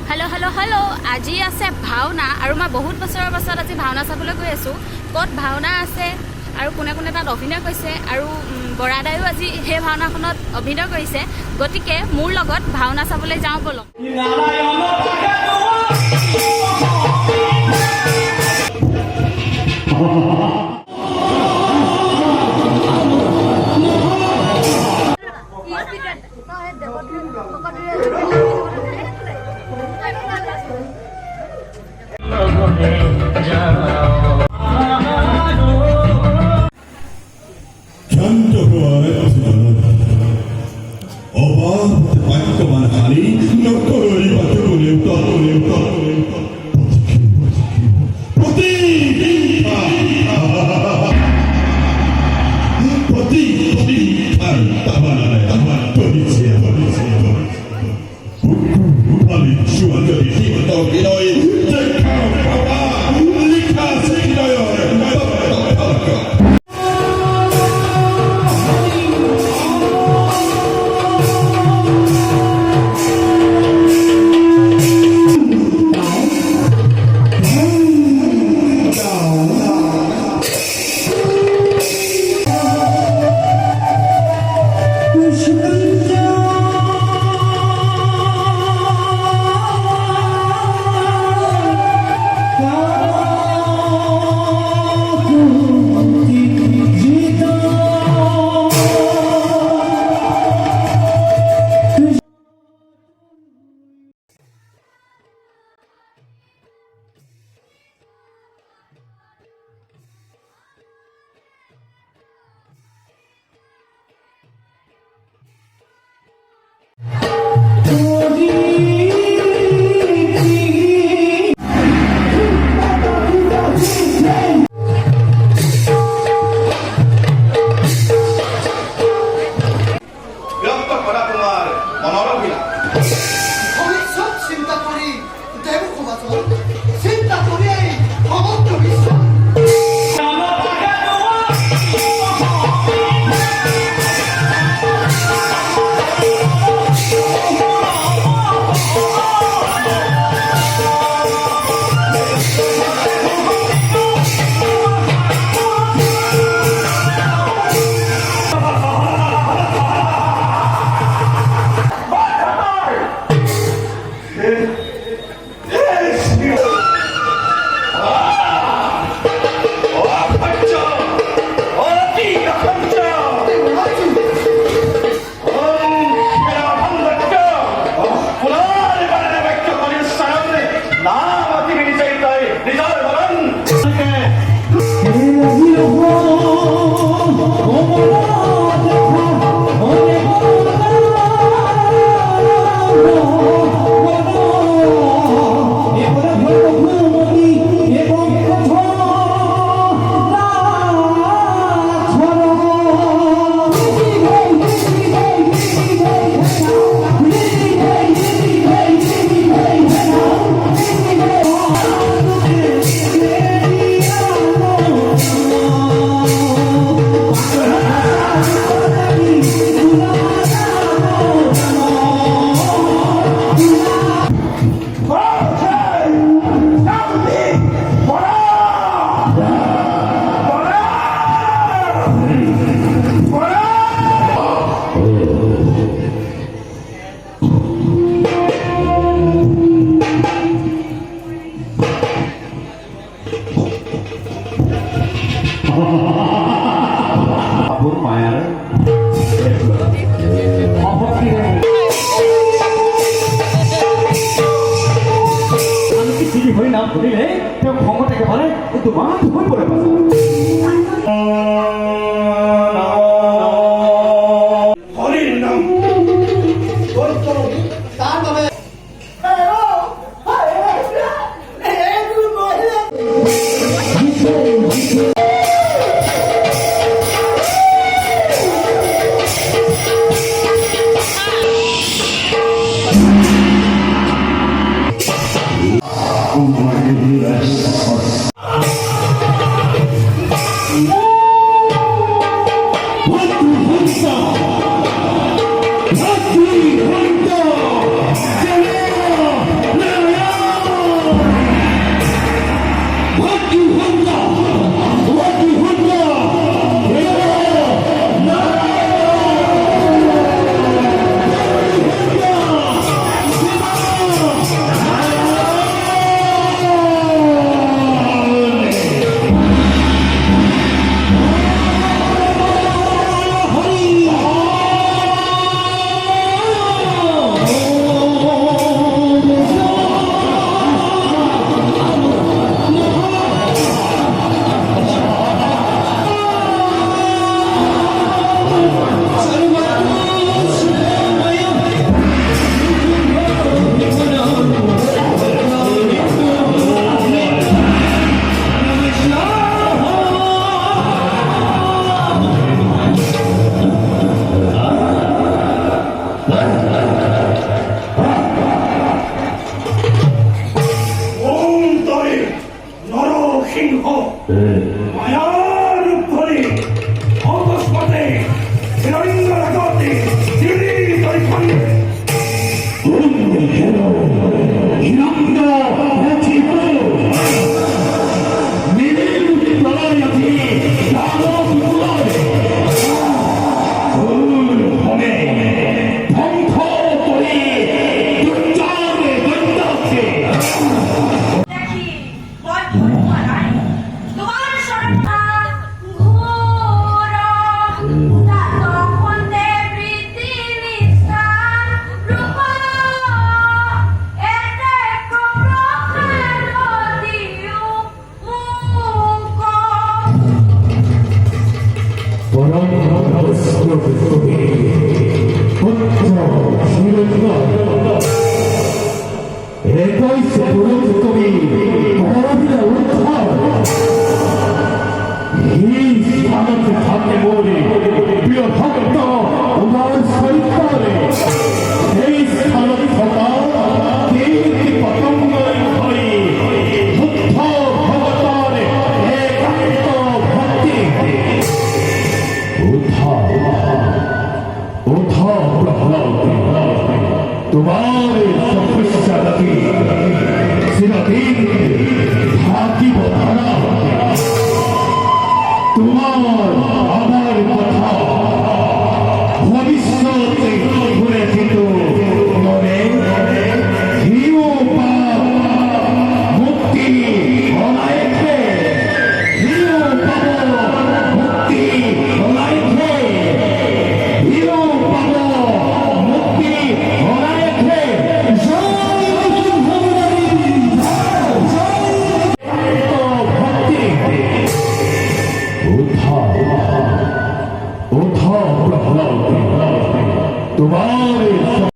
hello hello hello আজি আছে ভাওনা আৰু মই বহুত বছৰৰ পাছত আজি ভাওনা চাবলৈ গৈ আছো কত ভাওনা আছে আৰু কোনে কোনে তাত অভিনয় কৰিছে আৰু বৰাদায়ো আজি সেই ভাওনাখনত অভিনয় কৰিছে গতিকে মোৰ লগত ভাওনা চাবলৈ যাওঁ বলক মায়ার উপরে অকস্মাতে হিরণ্য রাগতে চিরি তরি খন্ডে হিরণ্য রাখিব নীল প্রলয়তি দানব কুলয় ফুল হবে ধ্বংস করে দুর্জয় দৈত্যকে দেখি বজ্রধারায় তোমার সরতা ঘোর তখন দেবৃতি নিষ্ঠান রূপ এতে প্রখার দিও মুখ পরম রহস্যকে পুত্র শিরোন্ন একই সে পুরুষ কবি মহাবীর উত্থান এই স্থানকে থাকে বলে প্রিয় ভক্ত উদার সৈতারে এই স্থান থাকা কীর্তি পতঙ্গের ঘরে বুদ্ধ ভগবান একান্ত ভক্তি उठा प्रहलाद तुम्हारे तपस्या लगी सिरदीन ढाकी बधाना तुम्हार আমার কথা ভবিষ্যতে ঘুরে যেত মনে হিও পাপ মুক্তি অনায়কে হিও পাপ মুক্তি অনায়কে হিও পাপ মুক্তি অনায়কে জয় ভগবান ভক্তি उठा प्रहलाद तुम्हारे